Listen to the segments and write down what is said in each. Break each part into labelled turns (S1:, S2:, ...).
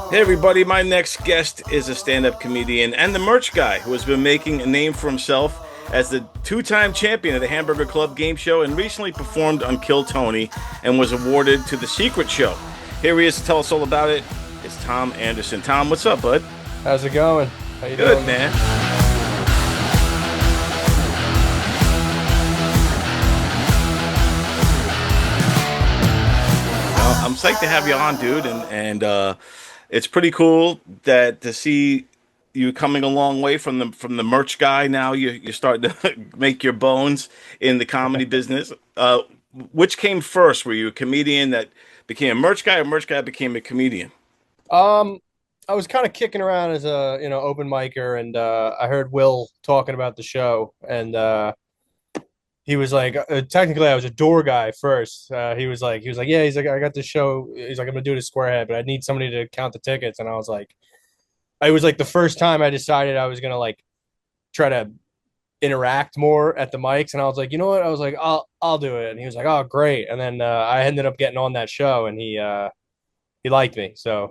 S1: Hey everybody, my next guest is a stand-up comedian and the merch guy who has been making a name for himself as the two-time champion of the Hamburger Club game show and recently performed on Kill Tony and was awarded to the Secret Show. Here he is to tell us all about it. It's Tom Anderson. Tom, what's up, bud?
S2: How's it going? How you
S1: Good,
S2: doing?
S1: man. Well, I'm psyched to have you on, dude, and it's pretty cool that to see you coming a long way from the merch guy. Now you're starting to make your bones in the comedy business. Which came first? Were you a comedian that became a merch guy, or merch guy became a comedian?
S2: Um, I was kind of kicking around as a open micer, and I heard Will talking about the show, and he was like, technically, I was a door guy first. He was like, yeah, he's like, I got this show. He's like, I'm gonna do it at Squarehead, but I need somebody to count the tickets, and I was like, it was like the first time I decided I was gonna like try to interact more at the mics, and I was like, you know what? I was like, I'll do it, and he was like, oh, great, and then I ended up getting on that show, and he liked me, so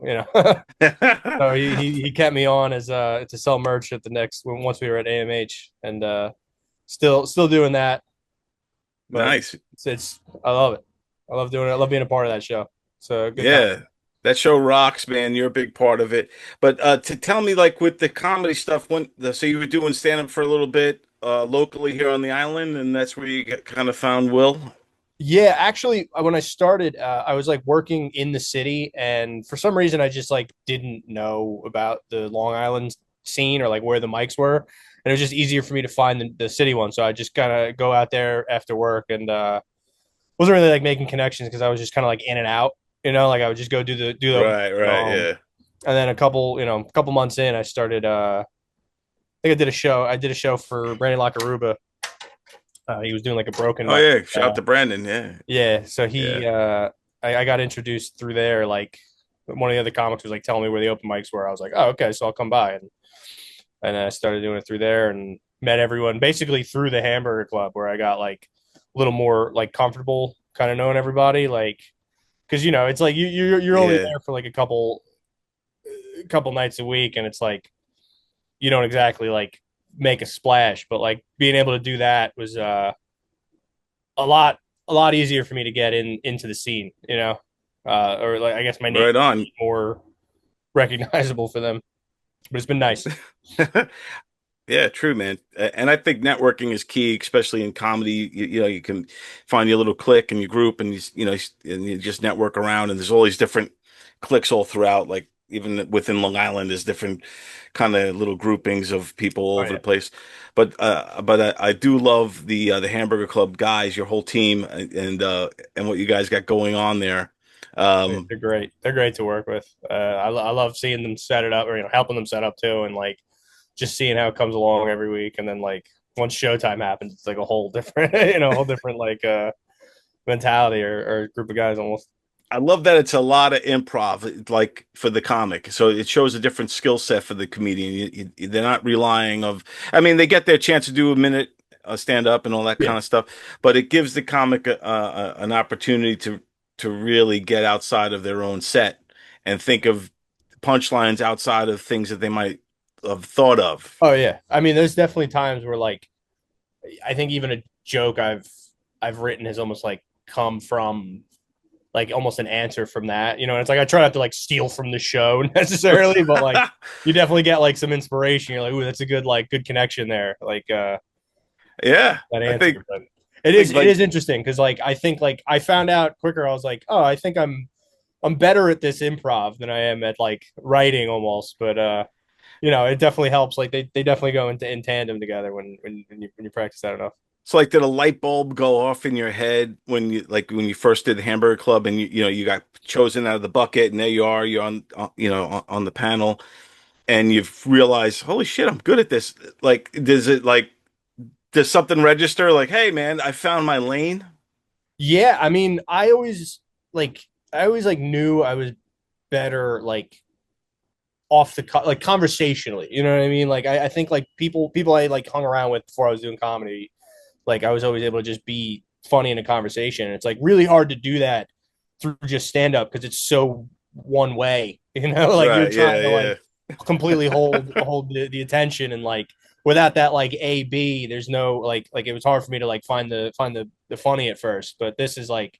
S2: so he kept me on as to sell merch at the next once we were at AMH, and still doing that, but
S1: Nice.
S2: it's I love it. I love doing it. I love being a part of that show. It's a good time.
S1: Yeah, that show rocks, man. You're a big part of it. But to tell me, like with the comedy stuff, so you were doing stand up for a little bit locally here on the island, and that's where you kind of found Will.
S2: Yeah, actually, when I started, I was like working in the city, and for some reason, I just like didn't know about the Long Island scene or like where the mics were, and it was just easier for me to find the city one. So I just kind of go out there after work, and wasn't really like making connections because I was just kind of like in and out, like I would just go do the open
S1: Right,
S2: mic,
S1: right, yeah.
S2: and then a couple months in, I started. I think I did a show for Brandon Lockaruba. He was doing like a broken
S1: Oh
S2: mic.
S1: yeah, shout out to Brandon. Yeah,
S2: Yeah, so
S1: yeah.
S2: I got introduced through there. Like one of the other comics was like telling me where the open mics were. I was like, oh, okay, so I'll come by, and I started doing it through there and met everyone basically through the Hamburger Club, where I got like a little more like comfortable, kind of knowing everybody, like because it's like you're only
S1: Yeah.
S2: there for like a couple nights a week, and it's like you don't exactly like make a splash, but like being able to do that was a lot easier for me to get into the scene, or like I guess my name
S1: Right on.
S2: more recognizable for them. But it's been nice.
S1: Yeah, true, man. And I think networking is key, especially in comedy. You can find your little clique and your group, and and you just network around. And there's all these different cliques all throughout. Like even within Long Island, there's different kind of little groupings of people all
S2: Oh
S1: over the
S2: yeah,
S1: place. But I do love the Hamburger Club guys, your whole team, and what you guys got going on there. Um,
S2: they're great. They're great to work with. I love seeing them set it up, or helping them set up too, and like just seeing how it comes along every week. And then like once showtime happens, it's like a whole different, a whole different like mentality or group of guys almost.
S1: I love that it's a lot of improv, like for the comic. So it shows a different skill set for the comedian. They're not relying of. I mean, they get their chance to do a minute stand up and all that
S2: Yeah.
S1: kind of stuff, but it gives the comic an opportunity to really get outside of their own set and think of punchlines outside of things that they might have thought of.
S2: Oh yeah. I mean, there's definitely times where like I think even a joke I've written has almost like come from like almost an answer from that. And it's like I try not to like steal from the show necessarily, but like you definitely get like some inspiration. You're like, ooh, that's a good connection there. Like
S1: Yeah,
S2: that
S1: I
S2: answer.
S1: think
S2: But
S1: think
S2: it
S1: like
S2: is interesting because like I think like I found out quicker. I was like, oh, I think I'm better at this improv than I am at like writing almost. But it definitely helps. Like they definitely go in tandem together when you practice that enough.
S1: it's like did a light bulb go off in your head when you first did the Hamburger Club and you got chosen out of the bucket and there you are you're on the panel and you've realized holy shit I'm good at this, like does something register like hey man I found my lane?
S2: Yeah, I mean, I always like knew I was better like like conversationally. You know what I mean? Like I think like people I like hung around with before I was doing comedy, like I was always able to just be funny in a conversation. And it's like really hard to do that through just stand up because it's so one way, like you're
S1: Right.
S2: trying
S1: Yeah.
S2: to like
S1: Yeah.
S2: completely hold the attention, and like without that like A B, there's no like it was hard for me to like find the funny at first, but this is like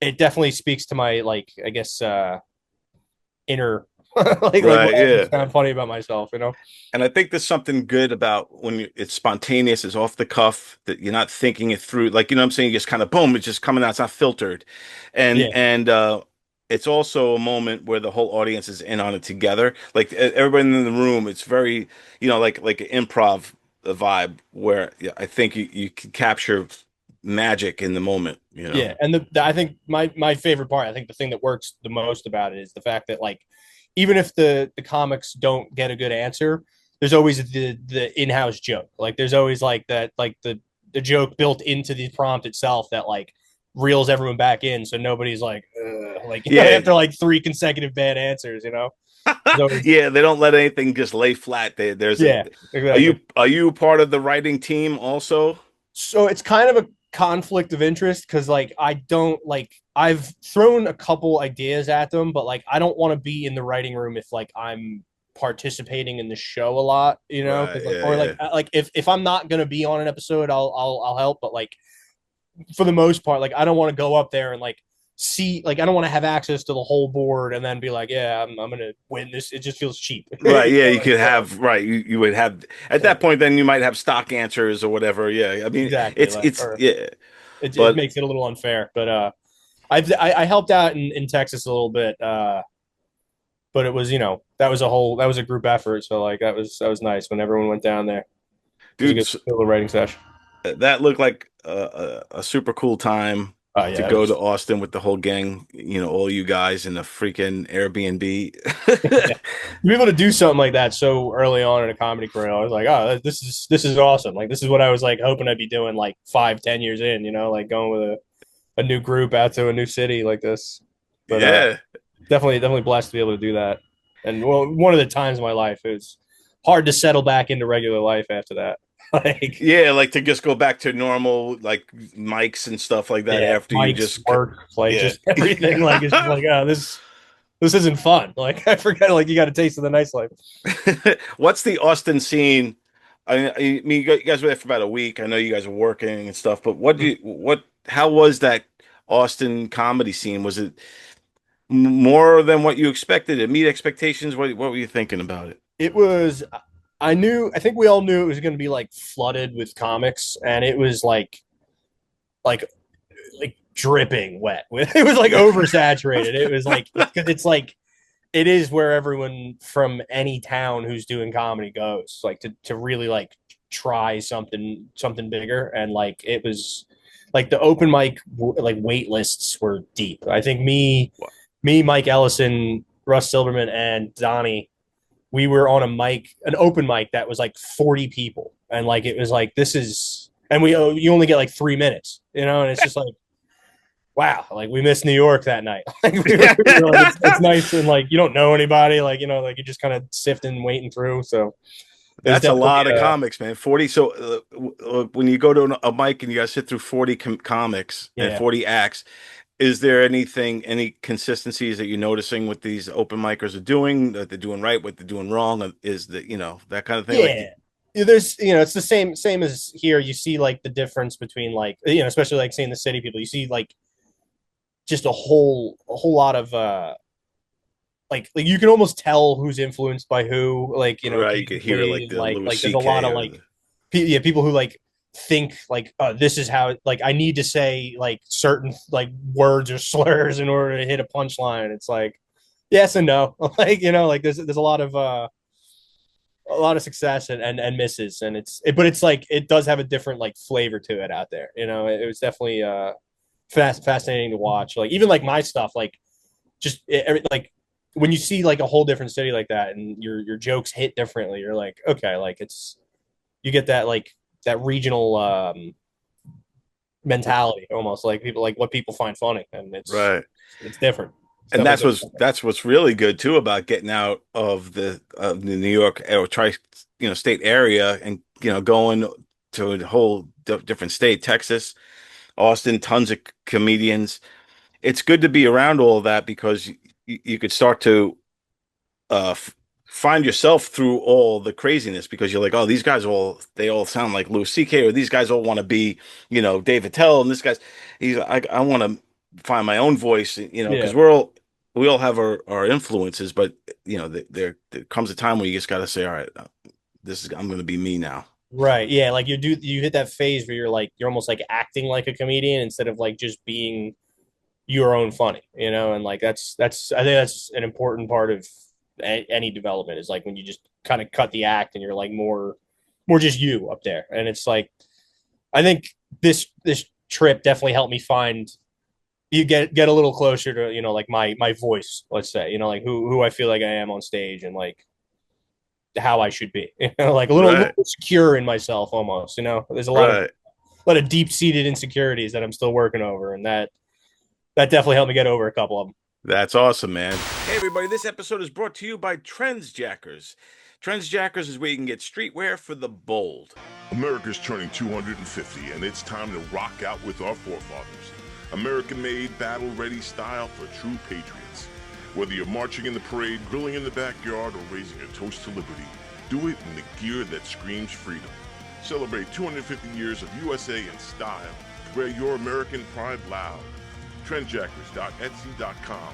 S2: it definitely speaks to my like I guess inner like what
S1: Right.
S2: I
S1: Yeah.
S2: just found funny about myself.
S1: And I think there's something good about when it's spontaneous, it's off the cuff, that you're not thinking it through. Like, you know what I'm saying? You just kind of boom, it's just coming out, it's not filtered. And
S2: Yeah,
S1: it's also a moment where the whole audience is in on it together. Like everybody in the room, it's very, like an improv vibe where yeah, I think you can capture magic in the moment.
S2: yeah, and I think my favorite part, I think the thing that works the most about it is the fact that like even if the comics don't get a good answer, there's always the in-house joke. Like there's always like that like the joke built into the prompt itself that like reels everyone back in, so nobody's like
S1: Yeah.
S2: after like three consecutive bad answers. There's always
S1: Yeah, they don't let anything just lay flat. There's a
S2: yeah,
S1: are
S2: exactly.
S1: you part of the writing team also?
S2: So it's kind of a conflict of interest because like I don't like I've thrown a couple ideas at them, but like I don't want to be in the writing room if like I'm participating in the show a lot,
S1: Right,
S2: because like
S1: yeah,
S2: or like
S1: yeah.
S2: like if I'm not gonna be on an episode, I'll help, but like for the most part, like I don't want to go up there and like see like I don't want to have access to the whole board and then be like, yeah, I'm gonna win this. It just feels cheap.
S1: Right, yeah, you
S2: Like,
S1: could have right, you would have at that point then you might have stock answers or whatever. Yeah. I mean,
S2: exactly,
S1: it's
S2: like
S1: it's
S2: or
S1: yeah.
S2: it
S1: But
S2: makes it a little unfair, but I helped out in Texas a little bit, but it was that was a group effort. So like that was nice when everyone went down there. It was a
S1: dude,
S2: good little writing session.
S1: that looked like a super cool time
S2: Oh
S1: to
S2: yeah, it
S1: go to
S2: was.
S1: Austin with the whole gang, all you guys in a freaking Airbnb.
S2: Yeah. To be able to do something like that so early on in a comedy career, I was like, oh, this is awesome. Like this is what I was like hoping I'd be doing like 5, 10 years in. Like going with a new group out to a new city like this. But
S1: Yeah.
S2: definitely blessed to be able to do that. And well, one of the times in my life, it was hard to settle back into regular life after that. Like,
S1: Yeah, like to just go back to normal like mics and stuff like that
S2: yeah,
S1: after you
S2: mics,
S1: just
S2: work, like
S1: yeah.
S2: just everything. Like it's just like, oh, this isn't fun. Like I forgot, like you got a taste of the nice life.
S1: What's the Austin scene? I mean, you guys were there for about a week. I know you guys were working and stuff, but how was that Austin comedy scene? Was it more than what you expected? Did it meet expectations? What were you thinking about it?
S2: It was. I think we all knew it was going to be like flooded with comics, and it was like like dripping wet. It was like oversaturated. It was like it's like it is where everyone from any town who's doing comedy goes, like to really like try something bigger. And like it was like the open mic like wait lists were deep. I think Mike Ellison, Russ Silverman, and Donnie, we were on an open mic that was like 40 people, and like it was like this is, and you only get like 3 minutes, and it's just like wow, like we missed New York that night. Like we were like, it's nice and like you don't know anybody, like like you're just kind of sifting, waiting through. So it was
S1: That's a
S2: definitely
S1: lot of comics, man. 40. So when you go to a mic and you guys sit through 40 comics and
S2: yeah,
S1: 40 acts, is there any consistencies that you're noticing what these open micers are doing, that they're doing right, what they're doing wrong? Is that, that kind of thing? Like,
S2: yeah. There's it's the same as here. You see like the difference between like especially like seeing the city people. You see like just a whole lot of like you can almost tell who's influenced by who, like
S1: right, you could hear
S2: musically,
S1: like
S2: and
S1: the
S2: like
S1: Louis
S2: like there's a lot
S1: C.K.
S2: of
S1: or
S2: like yeah, people who like think like this is how like I need to say like certain like words or slurs in order to hit a punchline. It's like yes and no. Like like there's a lot of success and misses, and but it's like it does have a different like flavor to it out there. It was definitely fascinating to watch. Like even like my stuff, like just like when you see like a whole different city like that and your jokes hit differently, you're like, okay, like you get that like that regional mentality almost, like people like what people find funny, and
S1: right.
S2: it's different. It's
S1: And
S2: definitely different.
S1: that's what's really good too about getting out of the New York or state area and going to a whole different state, Texas, Austin, tons of comedians. It's good to be around all of that because you could start to find yourself through all the craziness because you're like, oh, these guys all sound like Louis C.K. or these guys all want to be, David Tell, and this guy's I want to find my own voice, because
S2: Yeah.
S1: we all have our influences, but there comes a time where you just got to say, all right, I'm going to be me now.
S2: Right. Yeah. Like you hit that phase where you're almost like acting like a comedian instead of like just being your own funny, and like that's I think that's an important part of any development is like when you just kind of cut the act and you're like more just you up there. And it's like I think this trip definitely helped me find you get a little closer to like my voice, let's say, like who I feel like I am on stage and like how I should be, like a little
S1: Right,
S2: secure in myself almost. There's a
S1: right.
S2: lot of deep seated insecurities that I'm still working over, and that definitely helped me get over a couple of them.
S1: That's awesome, man. Hey, everybody, this episode is brought to you by Trends Jackers is where you can get streetwear for the bold.
S3: America's turning 250, and it's time to rock out with our forefathers. American-made, battle-ready style for true patriots. Whether you're marching in the parade, grilling in the backyard, or raising a toast to liberty, do it in the gear that screams freedom. Celebrate 250 years of USA in style. Wear your American pride loud. Trendjackers.etsy.com.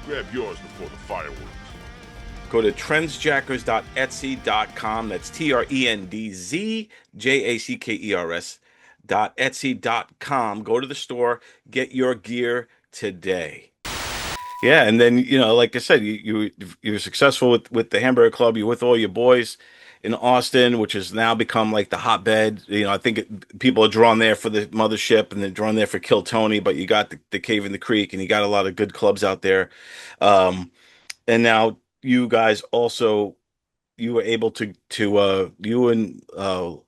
S3: Grab yours before the fireworks.
S1: Go to trendsjackers.etsy.com. That's TRENDZJACKERS.etsy.com. Go to the store, get your gear today. Yeah, and then like I said, you're successful with the Hamburger Club. You're with all your boys in Austin, which has now become like the hotbed. I think people are drawn there for the Mothership, and they're drawn there for Kill Tony. But you got the Cave in the Creek, and you got a lot of good clubs out there. And now you guys also you were able to you and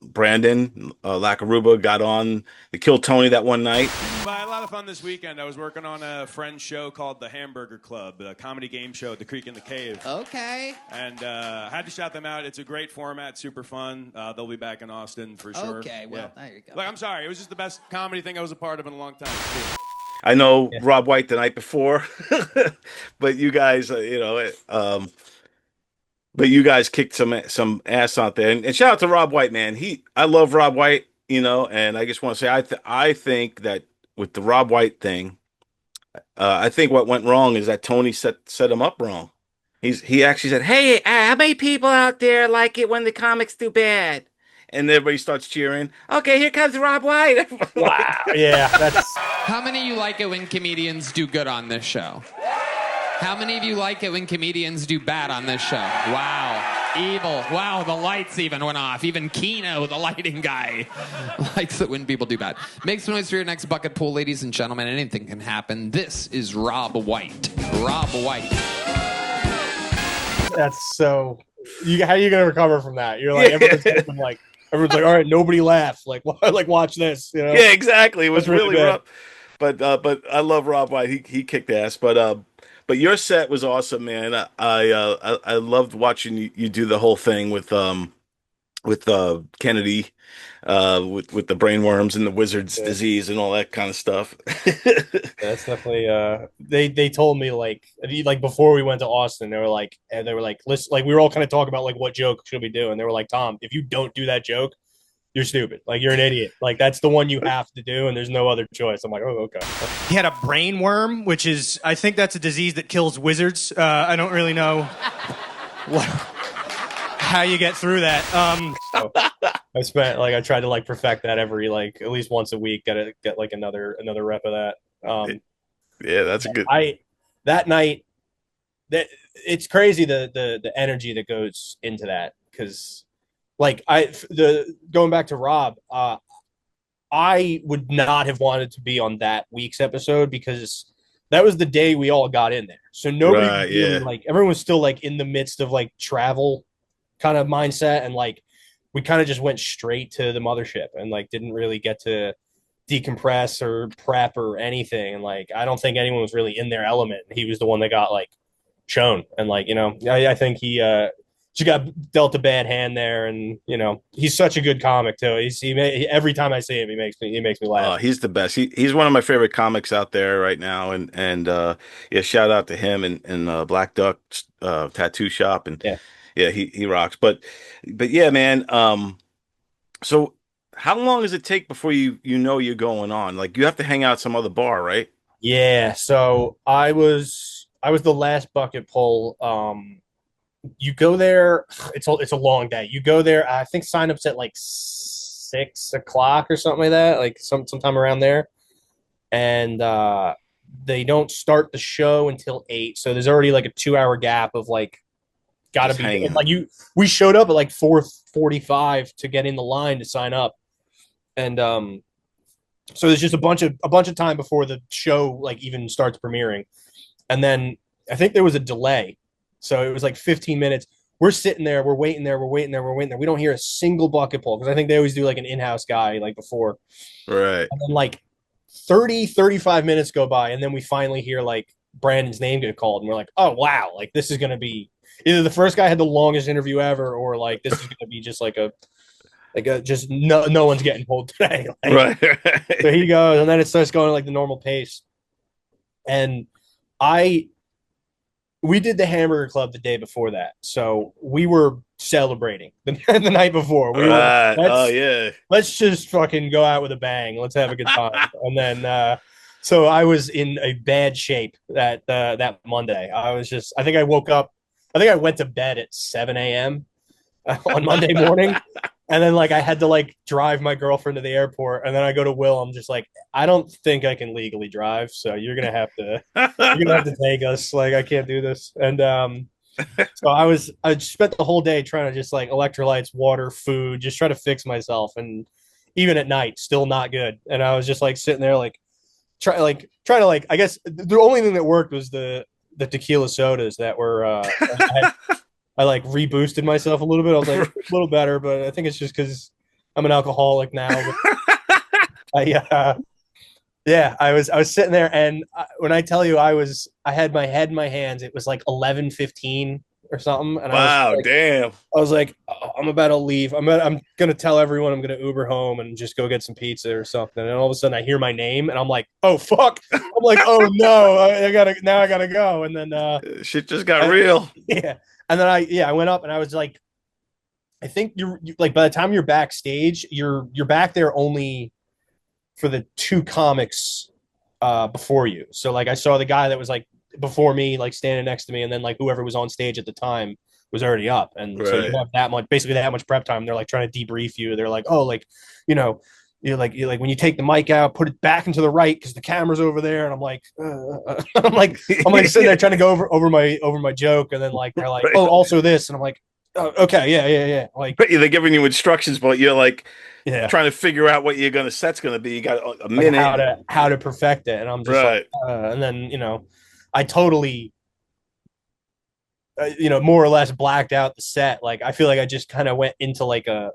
S1: Brandon Lacaruba got on the Kill Tony that one night.
S4: I had a lot of fun this weekend. I was working on a friend's show called The Hamburger Club, a comedy game show at the Creek in the Cave.
S5: Okay.
S4: And had to shout them out. It's a great format, super fun. They'll be back in Austin for sure.
S5: Okay, well, there you go.
S4: Look, I'm sorry. It was just the best comedy thing I was a part of in a long time. Cool.
S1: I know
S2: Yeah.
S1: Rob White the night before, but you guys, but you guys kicked some ass out there. And shout out to Rob White, man. I love Rob White, and I just want to say I think that with the Rob White thing, I think what went wrong is that Tony set him up wrong. He actually said, "Hey, how many people out there like it when the comics do bad?" And everybody starts cheering. Okay, here comes Rob White.
S2: Wow. Yeah, that's
S5: How many of you like it when comedians do good on this show? How many of you like it when comedians do bad on this show? Wow. Evil. Wow, the lights even went off. Even Keno, the lighting guy, likes it when people do bad. Make some noise for your next bucket pool, ladies and gentlemen. Anything can happen. This is Rob White. Rob White.
S2: that's so. How are you gonna recover from that? You're like everyone's like, all right, nobody laugh. Like like watch this.
S1: Yeah, exactly. It was
S2: That's really
S1: really
S2: bad.
S1: rough. But I love Rob White. He kicked ass. But your set was awesome, man. I loved watching you do the whole thing with Kennedy, with the brainworms and the wizard's
S2: Yeah.
S1: disease and all that kind of stuff.
S2: That's definitely they told me like before we went to Austin they were like listen, like we were all kind of talking about like what joke should we do, and they were like, Tom, if you don't do that joke, you're stupid, like you're an idiot, like that's the one you have to do and there's no other choice. I'm like, oh, okay.
S6: He had a brain worm, which is, I think that's a disease that kills wizards. I don't really know how you get through that.
S2: So I tried to like perfect that every like at least once a week, get like another rep of that.
S1: Yeah, that's a good.
S2: I that night that it's crazy the energy that goes into that, because like the going back to Rob, I would not have wanted to be on that week's episode because that was the day we all got in there. So nobody
S1: Right,
S2: really,
S1: yeah.
S2: like everyone was still like in the midst of like travel kind of mindset, and like we kind of just went straight to the mothership and like didn't really get to decompress or prep or anything. And like I don't think anyone was really in their element. He was the one that got like shown, and like I think she got dealt a bad hand there, and he's such a good comic too. Every time I see him, he makes me laugh.
S1: He's the best. He's one of my favorite comics out there right now, and yeah, shout out to him and Black Duck Tattoo Shop, and
S2: Yeah.
S1: yeah, he rocks. But yeah, man. So how long does it take before you know you're going on? Like you have to hang out at some other bar, right?
S2: Yeah, so I was the last bucket pull. You go there, it's a long day. You go there, I think sign up's at like 6 o'clock or something like that, like sometime around there. And they don't start the show until 8. So there's already like a 2 hour gap of like gotta
S1: Just
S2: be
S1: hanging.
S2: like we showed up at like 4:45 to get in the line to sign up. And so there's just a bunch of time before the show like even starts premiering. And then I think there was a delay. So it was like 15 minutes. We're sitting there, we're waiting there, we're waiting there, we're waiting there. We don't hear a single bucket pull because I think they always do like an in-house guy like before.
S1: Right.
S2: And then like 35 minutes go by, and then we finally hear like Brandon's name get called, and we're like, oh wow, like this is gonna be either the first guy had the longest interview ever, or like this is gonna be just like a just no one's getting pulled today. Like,
S1: Right.
S2: so he goes, and then it starts going like the normal pace. And we did the Hamburger Club the day before that, so we were celebrating the night before. We
S1: Right.
S2: were
S1: Oh yeah.
S2: let's just fucking go out with a bang. Let's have a good time. And then so I was in a bad shape that Monday. I think I woke up. I think I went to bed at 7 a.m. On Monday morning. And then like I had to like drive my girlfriend to the airport, and then I go to Will. I'm just like, I don't think I can legally drive, so you're gonna have to take us. Like I can't do this. And so I spent the whole day trying to just like electrolytes, water, food, just try to fix myself. And even at night, still not good. And I was just like sitting there like trying to like I guess the only thing that worked was the tequila sodas that were I like reboosted myself a little bit. I was like a little better, but I think it's just because I'm an alcoholic now. Yeah, I was sitting there, and when I tell you I had my head in my hands. It was like 11:15 or something, and
S1: Wow, damn.
S2: I was like, oh, I'm about to leave. I'm gonna tell everyone I'm gonna Uber home and just go get some pizza or something. And all of a sudden I hear my name, and I'm like, oh fuck. I'm like, oh no, I gotta go. And then
S1: Shit just got real.
S2: yeah. And then I went up, and I was like, I think you like by the time you're backstage, you're back there only for the two comics before you. So like I saw the guy that was like before me, like standing next to me, and then like whoever was on stage at the time was already up. And so you have basically that much prep time. They're like trying to debrief you. They're like, oh, like, you're like when you take the mic out, put it back into the right because the camera's over there. And I'm like, I'm like sitting there trying to go over my joke, and then like they're like, oh, also this, and I'm like, oh, okay, yeah. Like
S1: They're giving you instructions, but you're like
S2: yeah,
S1: trying to figure out what you're set's gonna be. You got a
S2: like
S1: minute.
S2: how to perfect it, and I'm just like, and then I totally. More or less blacked out the set. Like I feel like I just kind of went into like a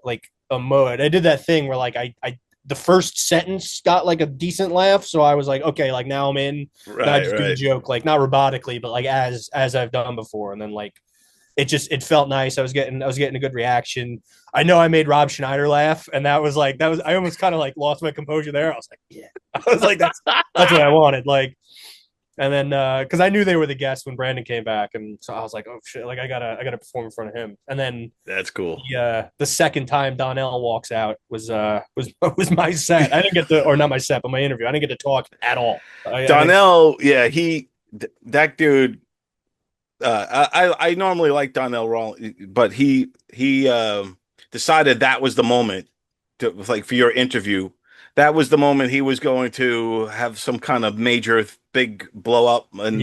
S2: mode. I did that thing where like I the first sentence got like a decent laugh, so I was like, okay, like now I'm in. And I just do the joke like not robotically, but like as I've done before, and then like it felt nice. I was getting a good reaction. I know I made Rob Schneider laugh, and that was I almost kind of like lost my composure there. I was like, yeah, I was like that's what I wanted, like. And then, because I knew they were the guests when Brandon came back, and so I was like, "Oh shit! Like I gotta perform in front of him." And then
S1: That's cool.
S2: the second time Donnell walks out was my set. I didn't get to, or not my set, but my interview. I didn't get to talk at all.
S1: Donnell, yeah, that dude. I normally like Donnell Rollins, but he decided that was the moment like for your interview. That was the moment he was going to have some kind of major big blow up and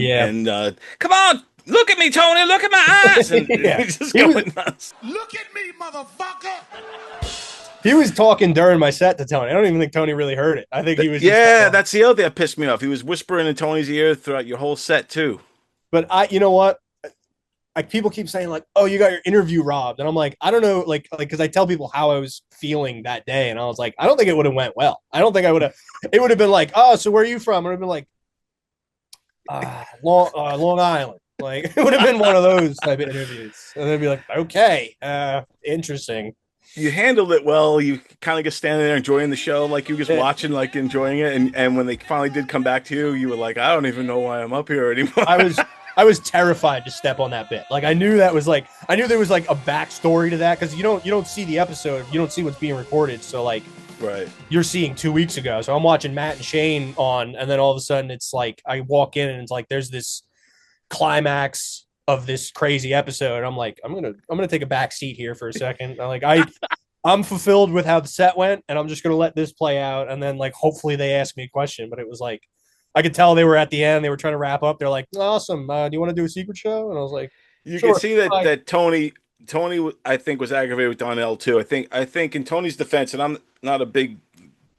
S1: come on, look at me, Tony, look at my eyes, and just going nuts.
S3: Look at me, motherfucker!
S2: He was talking during my set to Tony. I don't even think Tony really heard it. I think he was.
S1: That's the other thing that pissed me off. He was whispering in Tony's ear throughout your whole set too.
S2: But you know what? Like people keep saying like, "Oh, you got your interview robbed," and I'm like, I don't know, like because I tell people how I was feeling that day, and I was like, I don't think it would have went well. I don't think I would have. It would have been like, "Oh, so where are you from?" It would have been like, Long Island. Like it would have been one of those type of interviews, and they'd be like, "Okay, interesting."
S1: You handled it well. You kind of just standing there enjoying the show, like you were just
S2: Yeah.
S1: watching, like enjoying it. And when they finally did come back to you, you were like, I don't even know why I'm up here anymore.
S2: I was terrified to step on that bit. Like I knew that was like I knew there was like a backstory to that because you don't see the episode, you don't see what's being recorded. So like
S1: Right.
S2: you're seeing 2 weeks ago. So I'm watching Matt and Shane on, and then all of a sudden it's like I walk in and it's like there's this climax of this crazy episode. I'm like, I'm gonna take a back seat here for a second. I'm fulfilled with how the set went, and I'm just gonna let this play out, and then like hopefully they ask me a question. But it was like I could tell they were at the end, they were trying to wrap up. They're like, awesome. Do you want to do a secret show? And I was like,
S1: You
S2: sure.
S1: can see that Tony I think was aggravated with Donnell too. I think in Tony's defense, and I'm not a big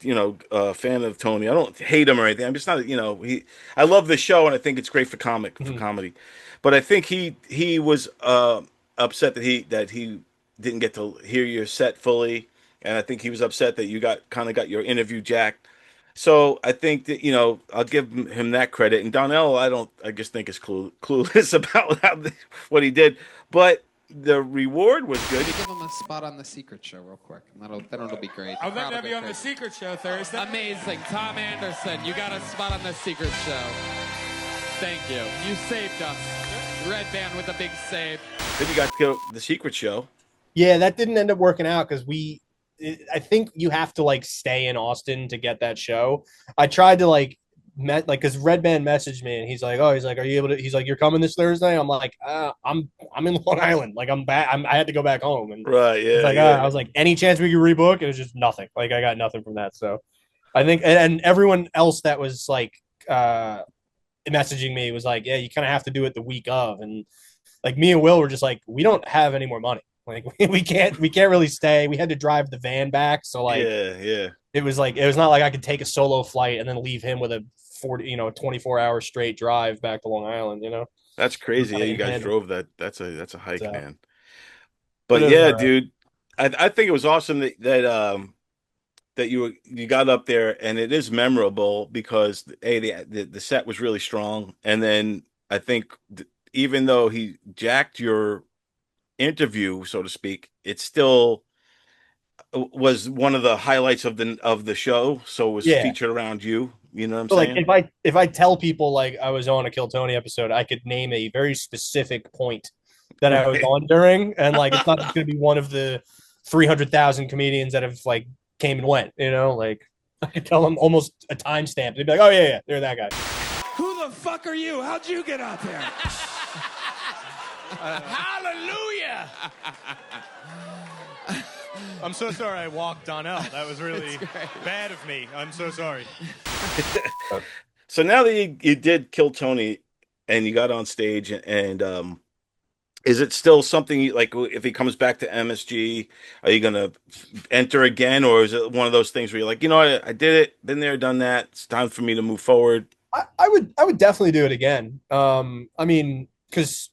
S1: fan of Tony. I don't hate him or anything. I'm just not I love the show and I think it's great for comedy. But I think he was upset that he didn't get to hear your set fully, and I think he was upset that you got your interview jacked. So I think that I'll give him that credit. And Donnell, I just think is clueless about what he did, but the reward was good.
S5: Give him a spot on the Secret Show real quick. That'll be great.
S7: I'd love to have you on the Secret Show Thursday.
S5: Amazing. Tom Anderson, you got a spot on the Secret Show. Thank you. You saved us. Red Band with a big save.
S1: Then you got to go the secret show.
S2: Yeah, that didn't end up working out because I think you have to like stay in Austin to get that show. I tried to because Red Band messaged me and he's like, are you able to? He's like, you're coming this Thursday. I'm like, I'm in Long Island. Like I'm back. I had to go back home. And
S1: Right. Yeah.
S2: like, I was like, any chance we could rebook? It was just nothing. Like I got nothing from that. So I think, and everyone else that was like messaging me was like, yeah, you kind of have to do it the week of. And like me and Will were just like, we don't have any more money. Like we can't really stay. We had to drive the van back. So like,
S1: yeah.
S2: It was not like I could take a solo flight and then leave him with a 24-hour straight drive back to Long Island,
S1: That's crazy. Yeah, you guys
S2: handle.
S1: drove that. That's a hike,
S2: So,
S1: man. But yeah, dude, I think it was awesome that you got up there, and it is memorable because the set was really strong, and then I think even though he jacked your interview, so to speak, it still was one of the highlights of the show. So it was featured around you. You know what I'm saying?
S2: Like if I tell people like I was on a Kill Tony episode, I could name a very specific point that I was on during, and like it's not going to be one of the 300,000 comedians that have like came and went. Like I could tell them almost a timestamp. They'd be like, oh yeah, they're that guy.
S7: Who the fuck are you? How'd you get out there? Hallelujah!
S6: I'm so sorry I walked Donnell. That was really bad of me. I'm so sorry.
S1: So now that you did Kill Tony and you got on stage, and is it still something like if he comes back to MSG, are you gonna enter again, or is it one of those things where you're like, I did it, been there, done that, it's time for me to move forward?
S2: I would definitely do it again. I mean, because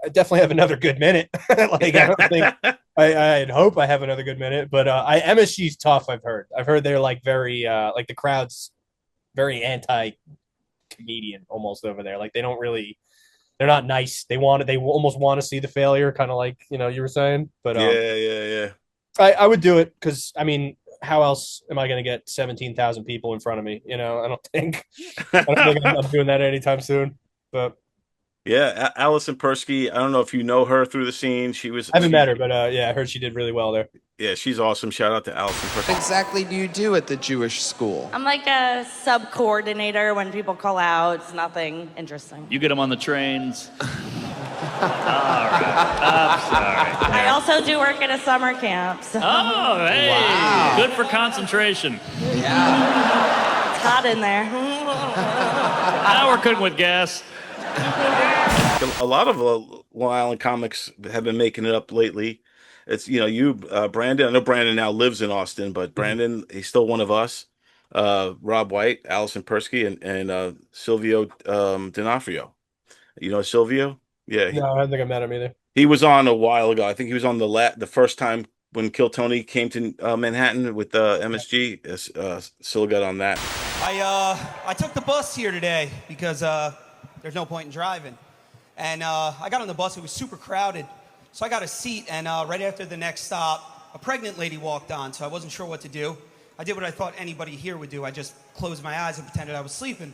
S2: I definitely have another good minute. Like I don't think I'd hope I have another good minute, but MSG's tough. I've heard they're like very like the crowd's very anti-comedian almost over there. Like they're not nice. They almost want to see the failure, kind of like you were saying. But
S1: yeah.
S2: I would do it because I mean, how else am I going to get 17,000 people in front of me? I don't think I'm doing that anytime soon. But
S1: yeah, Allison Persky. I don't know if you know her through the scene. I
S2: haven't met her, but yeah, I heard she did really well there.
S1: Yeah, she's awesome. Shout out to Allison Persky.
S5: What exactly do you do at the Jewish school?
S8: I'm like a sub-coordinator when people call out. It's nothing interesting.
S9: You get them on the trains. All right. I'm sorry.
S8: I also do work at a summer camp. So.
S9: Oh, hey. Wow. Good for concentration.
S5: Yeah.
S8: It's hot in there.
S9: Now we're cooking with gas.
S1: A lot of Long Island comics have been making it up lately. It's Brandon. I know Brandon now lives in Austin, but Brandon, he's still one of us. Rob White, Allison Persky, and Silvio D'Onofrio. You know Silvio? Yeah.
S2: No, I don't think I met him either.
S1: He was on a while ago. I think he was on the first time when Kill Tony came to Manhattan with MSG. Sil got on that.
S10: I took the bus here today because there's no point in driving. And I got on the bus. It was super crowded. So I got a seat, and right after the next stop, a pregnant lady walked on, so I wasn't sure what to do. I did what I thought anybody here would do. I just closed my eyes and pretended I was sleeping.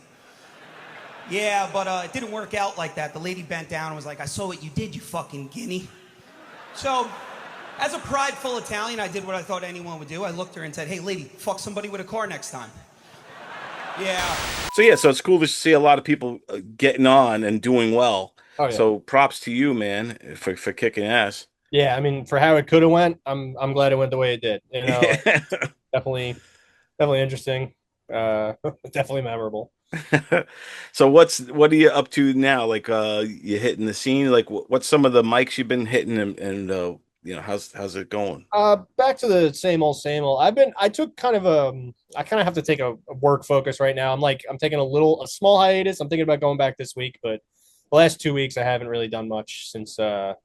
S10: Yeah, but it didn't work out like that. The lady bent down and was like, I saw what you did, you fucking guinea. So, as a prideful Italian, I did what I thought anyone would do. I looked at her and said, hey, lady, fuck somebody with a car next time. Yeah.
S1: So it's cool to see a lot of people getting on and doing well.
S2: Oh, yeah.
S1: So props to you, man, for kicking ass.
S2: Yeah, I mean, for how it could have went, I'm glad it went the way it did. You know, definitely interesting. Definitely memorable.
S1: So what are you up to now? Like you hitting the scene? Like what's some of the mics you've been hitting and you know, how's it going?
S2: Back to the same old, same old. I took kind of I kind of have to take a work focus right now. I'm taking a small hiatus. I'm thinking about going back this week, but the last 2 weeks I haven't really done much since I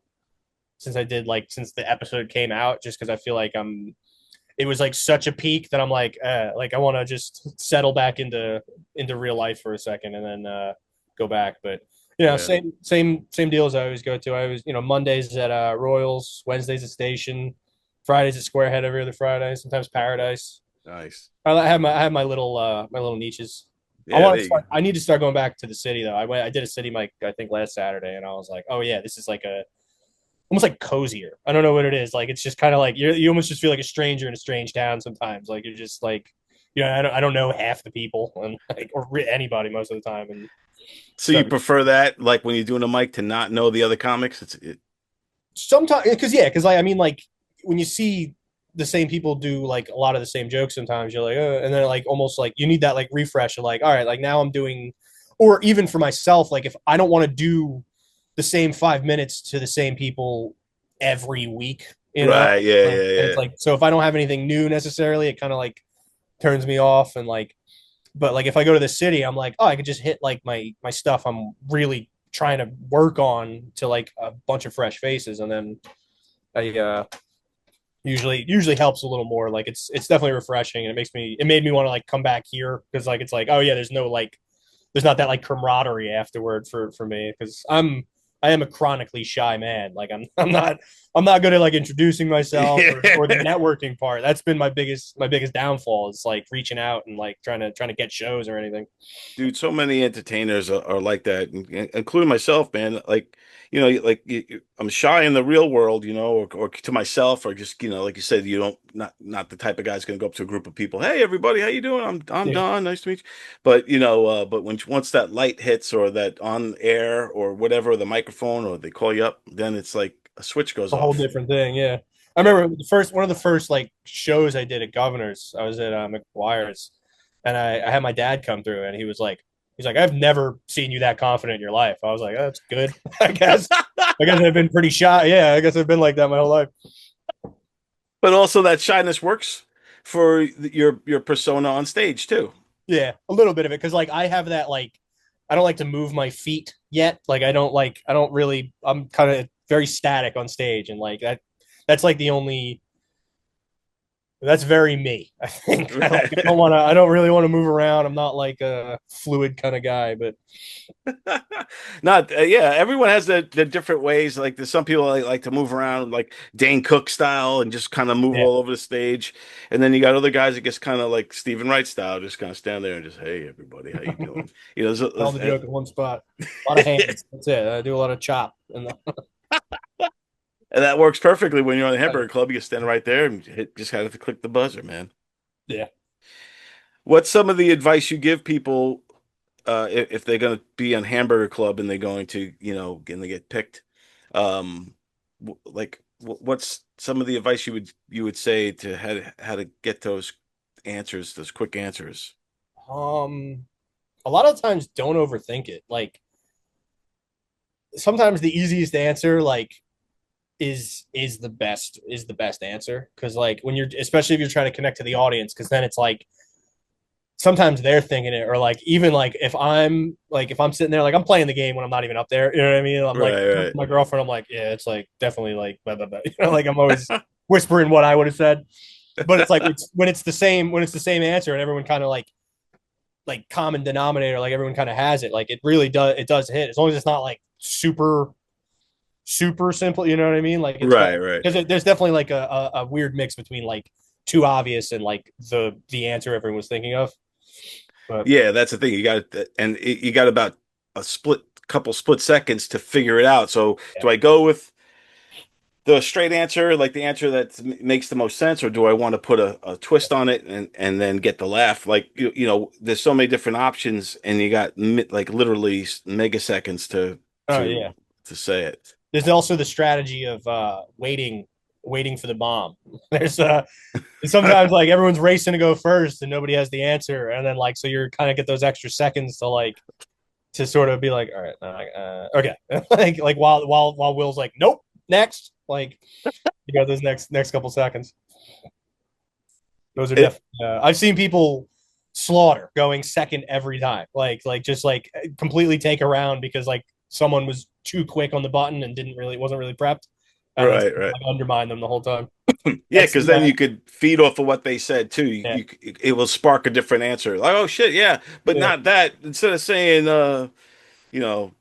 S2: did since the episode came out, just because I feel like it was like such a peak that I'm like I want to just settle back into real life for a second and then go back. But you know,
S1: Yeah.
S2: same deal as I always go to. I was, you know, Mondays at Royals, Wednesdays at Station, Fridays at Squarehead every other Friday, sometimes Paradise.
S1: Nice.
S2: I have my little niches.
S1: Yeah,
S2: I need to start going back to the city though. I did a city mic I think last Saturday, and I was like, oh yeah, this is like almost like cozier. I don't know what it is. Like it's just kind of like you almost just feel like a stranger in a strange town sometimes. Like you're just like, you know, I don't know half the people and or anybody most of the time. And
S1: so you prefer that, like when you're doing a mic, to not know the other comics?
S2: Sometimes because I mean, like when you see the same people do like a lot of the same jokes, sometimes you're like, and then like almost like you need that like refresh of like, all right, like now I'm doing, or even for myself, like if I don't want to do the same 5 minutes to the same people every week, you know?
S1: Right, yeah.
S2: It's like, so if I don't have anything new necessarily, it kind of like turns me off. And like, but like if I go to the city, I'm like, oh, I could just hit like my stuff I'm really trying to work on to like a bunch of fresh faces, and then I usually helps a little more. Like it's definitely refreshing, and it made me want to like come back here, because like it's like, oh yeah, there's not that like camaraderie afterward for me, because I am a chronically shy man. Like I'm not good at like introducing myself or the networking part. That's been my biggest downfall, is like reaching out and like trying to get shows or anything.
S1: Dude, so many entertainers are like that, including myself, man. Like, you know, like I'm shy in the real world, you know, or to myself, or just, you know, like you said, you don't not the type of guy's going to go up to a group of people. Hey, everybody, how you doing? I'm Don. Nice to meet you. But you know, but once that light hits, or that on air or whatever, the microphone, or they call you up, then it's like a switch goes
S2: A
S1: off.
S2: whole different thing. Yeah, I remember one of the first like shows I did at Governor's. I was at McGuire's, and I had my dad come through, and he's like, I've never seen you that confident in your life. I was like, oh, that's good. I guess I've been pretty shy. Yeah, I guess I've been like that my whole life.
S1: But also that shyness works for your persona on stage too.
S2: Yeah, a little bit of it, because like I have that like I don't like to move my feet yet. Like I don't really. I'm kind of very static on stage, and like that's like the only. That's very me, I think. I don't really want to move around. I'm not like a fluid kind of guy, but
S1: yeah, everyone has the different ways. Like there's some people like to move around like Dane Cook style and just kind of move all over the stage. And then you got other guys that just kind of like Stephen Wright style, just kind of stand there and just, hey everybody, how you doing? You know,
S2: tell the joke in one spot. A lot of hands. That's it. I do a lot of chop.
S1: And that works perfectly when you're on the Hamburger Club. You stand right there and just have to click the buzzer, man.
S2: Yeah.
S1: What's some of the advice you give people if they're going to be on Hamburger Club and they're going to, you know, and they get picked? What's some of the advice you would say to how to get those answers, those quick answers?
S2: A lot of times, don't overthink it. Like sometimes the easiest answer, like, is the best answer, because like when you're, especially if you're trying to connect to the audience, because then it's like sometimes they're thinking it, or like even like if I'm sitting there, like I'm playing the game when I'm not even up there, you know what I mean? I'm like my girlfriend, I'm like, yeah, it's like definitely like blah, blah, blah. You know, like I'm always whispering what I would have said, but it's like when it's the same answer, and everyone kind of like like common denominator, like everyone kind of has it. Like it does hit as long as it's not like super simple. You know what I mean? Like it's
S1: Right, right.
S2: because there's definitely like a weird mix between like too obvious and like the answer everyone was thinking of. But
S1: Yeah, that's the thing. You got about a couple split seconds to figure it out. So
S2: yeah.
S1: do I go with the straight answer, like the answer that makes the most sense, or do I want to put a twist on it and then get the laugh? Like there's so many different options, and you got like literally megaseconds
S2: Oh
S1: to
S2: yeah.
S1: to say it.
S2: There's also the strategy of waiting for the bomb. There's sometimes like everyone's racing to go first and nobody has the answer, and then like so you're kind of get those extra seconds to like to sort of be like, all right, okay, like while Will's like, nope, next, like you got those next couple seconds. Those are
S1: It,
S2: definitely. I've seen people slaughter going second every time, like just like completely take a round because like someone was too quick on the button and didn't really wasn't really prepped, and then
S1: right, right.
S2: like, undermine them the whole time.
S1: Yeah,
S2: I've
S1: because
S2: seen
S1: then
S2: that.
S1: you could feed off of what they said too.
S2: Yeah,
S1: It will spark a different answer. Like, oh shit, yeah, but
S2: yeah,
S1: not that. Instead of saying, you know,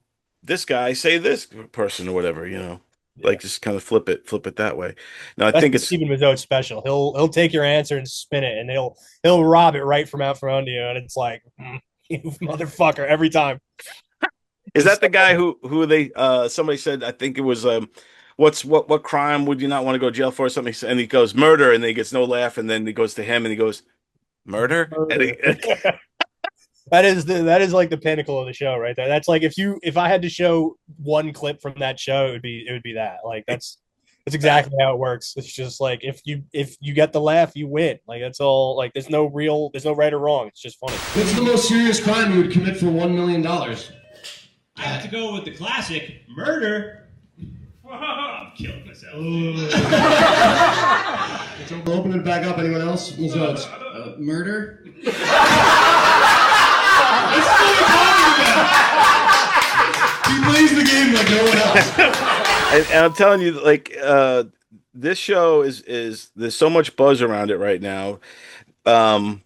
S1: this guy say this person or whatever,
S2: yeah.
S1: like just kind of flip it that way. No, I
S2: That's
S1: think
S2: the
S1: it's
S2: Stephen Mazzote special. He'll take your answer and spin it, and he'll rob it right from out from under you, and it's like, you motherfucker, every time.
S1: is
S2: It's
S1: that the
S2: so
S1: guy
S2: funny.
S1: who they somebody said I think it was what crime would you not want to go to jail for or something, and he goes murder, and then he gets no laugh, and then he goes to him and he goes murder, and he
S2: Murder. That is like the pinnacle of the show right there. That's like if I had to show one clip from that show, it would be that. Like that's exactly how it works. It's just like if you get the laugh, you win. Like that's all. Like there's no right or wrong. It's just funny.
S11: What's the most serious crime you would commit for $1 million?
S12: I have to go with the classic murder. I'm killing myself.
S11: We'll open it back up. Anyone else? Murder? That's what we're talking about. He plays the game like no one else.
S1: and I'm telling you, like this show is there's so much buzz around it right now. And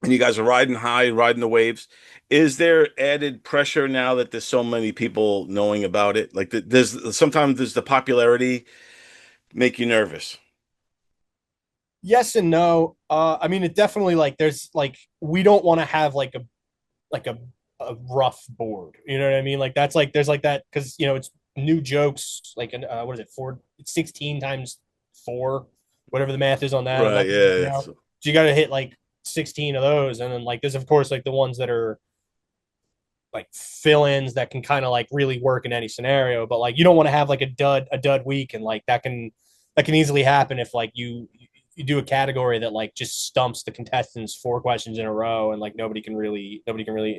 S1: you guys are riding high, riding the waves. Is there added pressure now that there's so many people knowing about it? Like, does the popularity make you nervous?
S2: Yes and no. I mean, it definitely like there's like we don't want to have like a rough board. You know what I mean? Like that's like there's like that because it's new jokes like what is it 16 times 4, whatever the math is on that.
S1: Right. Yeah.
S2: So you got to hit like 16 of those, and then like there's of course like the ones that are like fill-ins that can kind of like really work in any scenario, but like you don't want to have like a dud week, and like that can easily happen if like you do a category that like just stumps the contestants 4 questions in a row and like nobody can really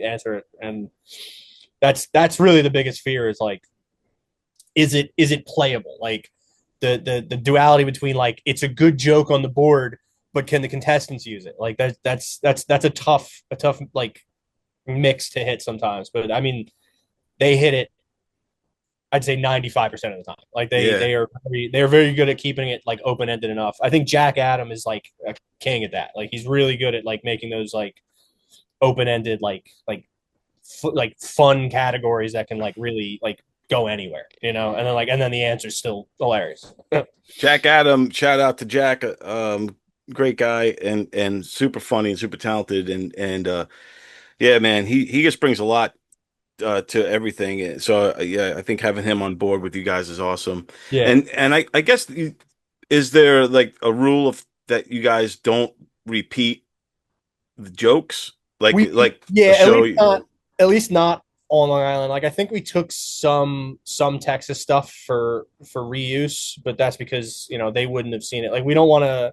S2: answer it, and that's really the biggest fear is like is it playable, like the duality between like it's a good joke on the board but can the contestants use it, like that's a tough like mix to hit sometimes, but I mean they hit it I'd say 95% of the time. Like
S1: Yeah.
S2: they're very good at keeping it like open ended enough. I think Jack Adam is like a king at that. Like he's really good at like making those like open ended like fun categories that can like really like go anywhere, and then the answer's still hilarious.
S1: Jack Adam, shout out to Jack, great guy and super funny and super talented and yeah, man, he just brings a lot to everything. So yeah, I think having him on board with you guys is awesome.
S2: Yeah.
S1: And I guess is there like a rule of that you guys don't repeat the jokes like
S2: Yeah,
S1: the show?
S2: at least not on Long Island. Like I think we took some Texas stuff for reuse, but that's because they wouldn't have seen it. Like we don't want to,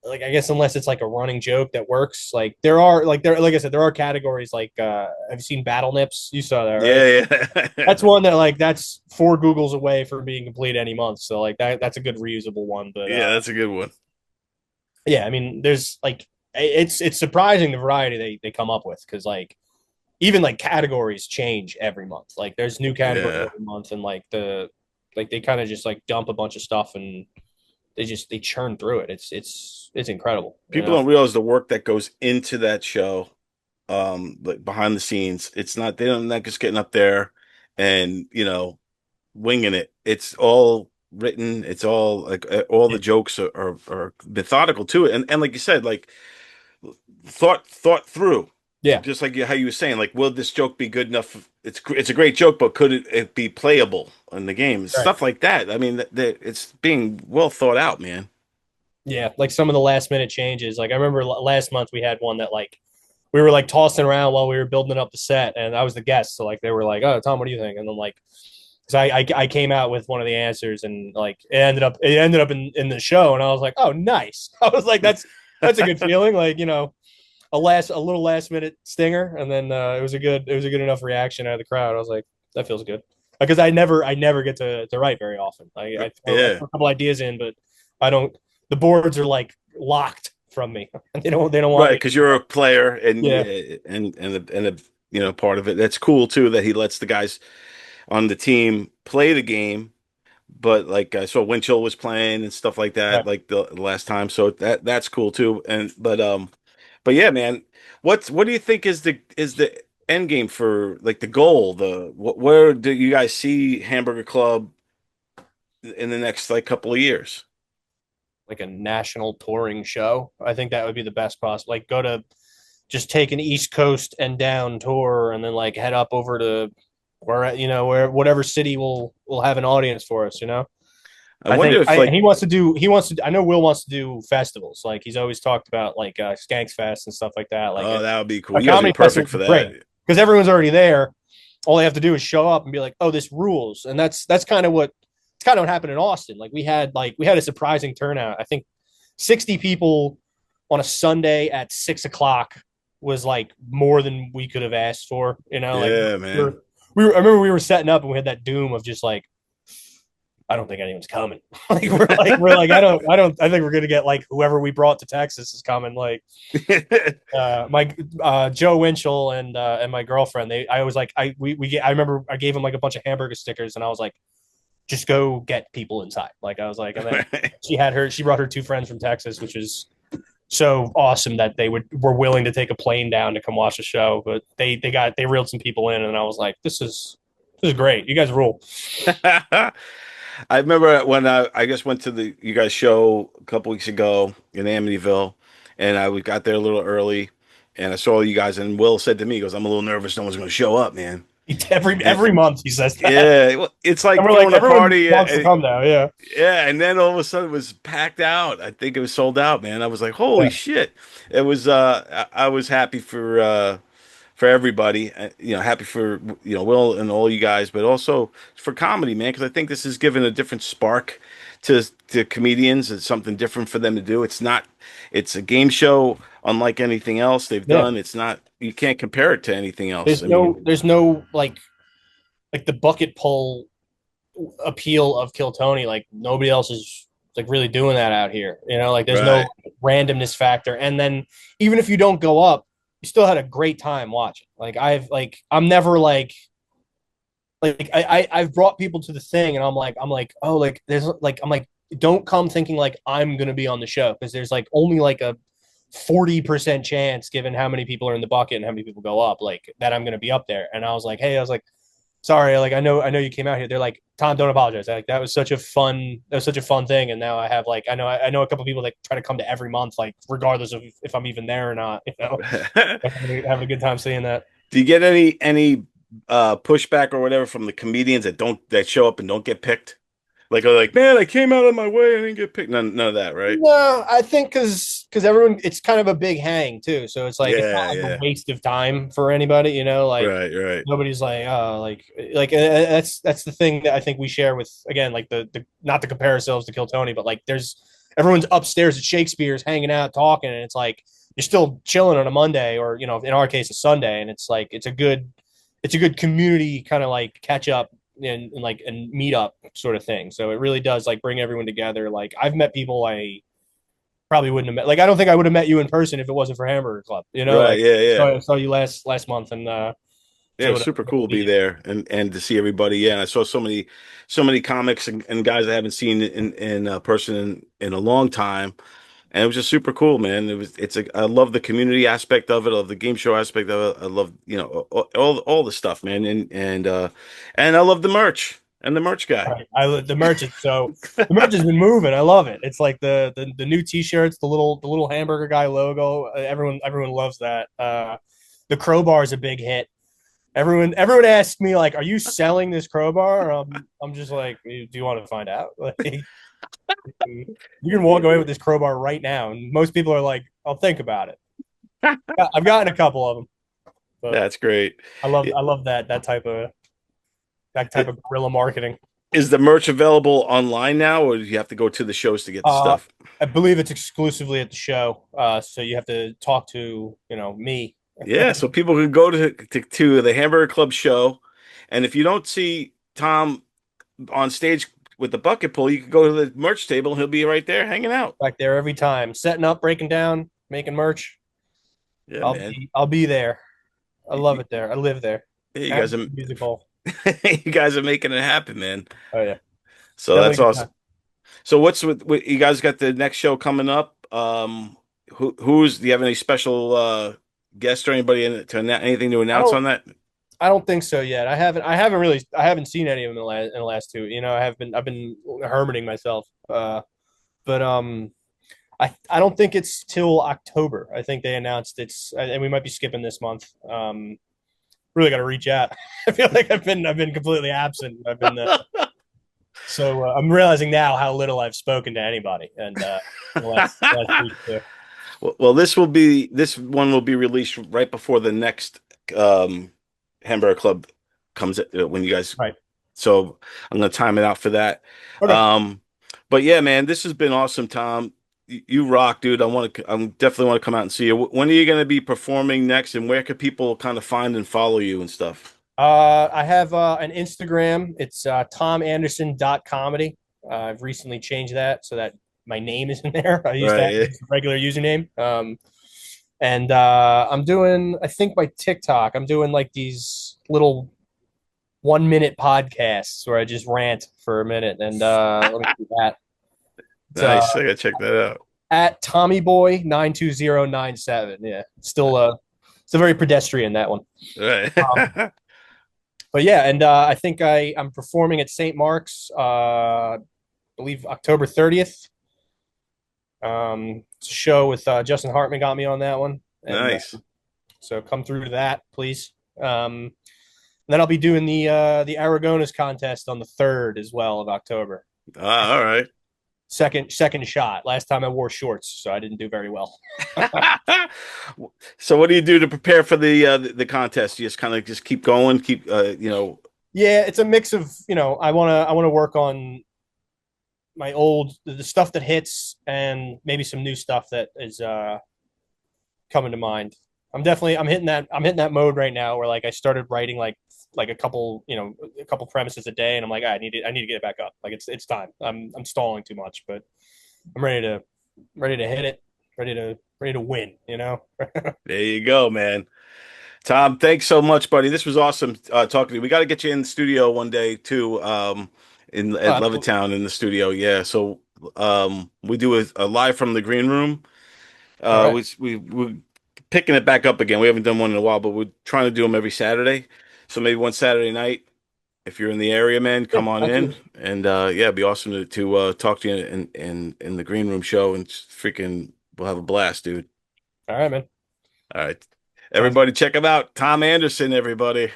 S2: like I guess unless it's like a running joke that works. Like there are like I said, there are categories like have you seen Battle Nips? You saw that, right?
S1: Yeah.
S2: That's one that like that's 4 Googles away from being complete any month. So like that's a good reusable one. But
S1: Yeah, that's a good one.
S2: yeah, I mean there's like it's surprising the variety they come up with, because like even like categories change every month. Like there's new categories
S1: Yeah.
S2: every month, and like they kind of just like dump a bunch of stuff and they churn through it. It's incredible.
S1: People don't realize the work that goes into that show. like behind the scenes. It's not they're not just getting up there and winging it. It's all written. It's all like all the jokes are methodical to it, and like you said, like thought through.
S2: Yeah.
S1: Just like how you were saying, like, will this joke be good enough? It's a great joke, but could it be playable in the game?
S2: Right.
S1: Stuff like that. I mean, it's being well thought out, man.
S2: Yeah, like some of the last minute changes. Like I remember last month we had one that like we were like tossing around while we were building up the set, and I was the guest. So like they were like, "Oh, Tom, what do you think?" And then like, because I came out with one of the answers, and like it ended up in the show, and I was like, "Oh, nice." I was like, "That's a good feeling." Like a little last minute stinger, and then it was a good enough reaction out of the crowd. I was like, "That feels good," because I never get to write very often. I
S1: Yeah.
S2: throw a couple ideas in, but I don't. The boards are like locked from me. They don't want
S1: Right,
S2: me.
S1: because you're a player and
S2: Yeah.
S1: part of it. That's cool too that he lets the guys on the team play the game. But like I saw Winchell was playing and stuff like that,
S2: Right.
S1: like the last time. So that's cool too. But yeah, man, what do you think is the end game for like the goal? Where do you guys see Hamburger Club in the next like couple of years?
S2: Like a national touring show. I think that would be the best possible. Like go to just take an East Coast and down tour, and then like head up over to where whatever city will have an audience for us.
S1: I
S2: I think
S1: wonder if like
S2: I know Will wants to do festivals. Like he's always talked about like Skanks Fest and stuff like that. Like
S1: oh that would be cool.
S2: a
S1: You guys would be
S2: comedy festival
S1: perfect
S2: would
S1: for
S2: be great
S1: that.
S2: because everyone's already there. All they have to do is show up and be like, "Oh, this rules," and that's kind of what happened in Austin. Like we had a surprising turnout. I think 60 people on a Sunday at 6 o'clock was like more than we could have asked for. Like
S1: Yeah,
S2: we
S1: man.
S2: were, I remember we were setting up and we had that doom of just like, I don't think anyone's coming. I think we're gonna get like whoever we brought to Texas is coming. Like my Joe Winchell and my girlfriend. I was like I remember I gave him like a bunch of hamburger stickers and I was like, just go get people inside. Like I was like, and then she brought her two friends from Texas, which is so awesome that they were willing to take a plane down to come watch the show. But they reeled some people in, and I was like, this is great. You guys rule.
S1: I remember when I just went to the you guys show a couple weeks ago in Amityville, and we got there a little early, and I saw you guys, and Will said to me, he goes, "I'm a little nervous, no one's going to show up, man."
S2: Every month he says that.
S1: Yeah, well, it's like
S2: And we're
S1: throwing
S2: like,
S1: a
S2: everyone
S1: party.
S2: wants to come now. Yeah.
S1: Yeah, and then all of a sudden it was packed out. I think it was sold out, man. I was like, "Holy
S2: Yeah.
S1: shit!" It was. I was happy for everybody. Happy for Will and all you guys, but also for comedy, man, because I think this has given a different spark to comedians. It's something different for them to do. It's a game show unlike anything else they've
S2: Yeah.
S1: done. It's not. You can't compare it to anything else.
S2: There's no like the bucket pull appeal of Kill Tony. Like nobody else is like really doing that out here. Like there's no
S1: Right.
S2: randomness factor. And then even if you don't go up, you still had a great time watching. Like I'm never like I've brought people to the thing and I'm like, oh, like there's like I'm like, don't come thinking like I'm gonna be on the show because there's like only like a 40% chance given how many people are in the bucket and how many people go up, like that I'm gonna be up there. And I was like, hey, I was like, sorry, like I know you came out here. They're like, Tom, don't apologize. Like that was such a fun thing. And now I have like I know a couple of people that try to come to every month, like regardless of if I'm even there or not. Having a good time seeing that.
S1: Do you get any pushback or whatever from the comedians that show up and don't get picked? Like, are like, man, I came out of my way, I didn't get picked. None of that, right?
S2: No, I think because everyone, it's kind of a big hang too. So it's like it's
S1: Yeah,
S2: not like
S1: yeah.
S2: a waste of time for anybody. Like
S1: Right.
S2: nobody's like, oh, that's the thing that I think we share with, again, like the not to compare ourselves to Kill Tony, but like everyone's upstairs at Shakespeare's hanging out talking, and it's like you're still chilling on a Monday, or in our case a Sunday, and it's like it's a good community kind of like catch up and meet up sort of thing. So it really does like bring everyone together. Like I've met people I probably wouldn't have met. Like I don't think I would have met you in person if it wasn't for Hamburger Club.
S1: Right,
S2: Like
S1: yeah.
S2: I saw you last month, and
S1: Yeah, it was super cool to be there and to see everybody. Yeah, and I saw so many comics and guys I haven't seen in person in a long time. and it was just super cool, man. I love the community aspect of it, I love the game show aspect of it. I love, all the stuff, man, and I love the merch and the merch guy.
S2: The merch is the merch has been moving. I love it. It's like the new T-shirts, the little hamburger guy logo. Everyone loves that. The crowbar is a big hit. Everyone asks me like, "Are you selling this crowbar?" I'm just like, "Do you want to find out?" Like, you can walk away with this crowbar right now, and most people are like, "I'll think about it." I've gotten a couple of them, but
S1: That's great.
S2: I love that type of guerrilla marketing.
S1: Is the merch available online now, or do you have to go to the shows to get the stuff?
S2: I believe it's exclusively at the show, so you have to talk to me.
S1: Yeah, so people can go to the Hamburger Club show, and if you don't see Tom on stage with the bucket pull, you can go to the merch table, and he'll be right there hanging out.
S2: Back there every time, setting up, breaking down, making merch.
S1: Yeah, man.
S2: I'll be there. I love it there. I live there.
S1: Yeah, you guys are
S2: music hall.
S1: you guys are making it happen, man.
S2: Oh yeah.
S1: So
S2: Definitely
S1: that's
S2: good
S1: awesome.
S2: time.
S1: So what's with you guys got the next show coming up? Do you have any special guests or anybody anything to announce on that?
S2: I don't think so yet. I haven't seen any of them in the last two. I've been hermiting myself. But I don't think it's till October. I think they announced and we might be skipping this month. Really got to reach out. I feel like I've been completely absent. So I'm realizing now how little I've spoken to anybody. And last week too.
S1: Well, this one will be released right before the next Hamburger Club comes when you guys.
S2: Right.
S1: So I'm gonna time it out for that.
S2: Okay.
S1: But yeah, man, this has been awesome, Tom. You rock, dude. I definitely want to come out and see you. When are you going to be performing next, and where can people kind of find and follow you and stuff?
S2: I have an Instagram. It's tomanderson.comedy. I've recently changed that so that my name is in there. I used to have a regular username. And I'm doing, I think by TikTok, I'm doing like these little 1-minute podcasts where I just rant for a minute. And let me do that.
S1: Nice. I gotta check that out.
S2: At TommyBoy92097. Yeah. Still very pedestrian, that one.
S1: Right.
S2: But yeah, and I think I'm performing at St. Mark's, I believe October 30th. It's a show with Justin Hartman got me on that one. And,
S1: nice.
S2: So come through to that, please. Then I'll be doing the Aragonas contest on the 3rd as well of October.
S1: All right.
S2: Second shot. Last time I wore shorts, so I didn't do very well.
S1: So what do you do to prepare for the contest? You just kind of keep going,
S2: Yeah, it's a mix of I wanna work on my the stuff that hits and maybe some new stuff that is coming to mind. I'm hitting that mode right now where like I started writing like a couple premises a day, and I'm like, I need to get it back up. Like it's time. I'm stalling too much, but I'm ready to hit it, ready to win,
S1: There you go, man. Tom, thanks so much, buddy. This was awesome talking to you. We got to get you in the studio one day too, at Levittown in the studio. Yeah. So we do a live from the green room.
S2: Right.
S1: We're picking it back up again. We haven't done one in a while, but we're trying to do them every Saturday. So maybe one Saturday night, if you're in the area, man, come on in. And it'd be awesome to talk to you in the green room show, and we'll have a blast, dude.
S2: All right, man.
S1: All right. Everybody check him out. Tom Anderson, everybody.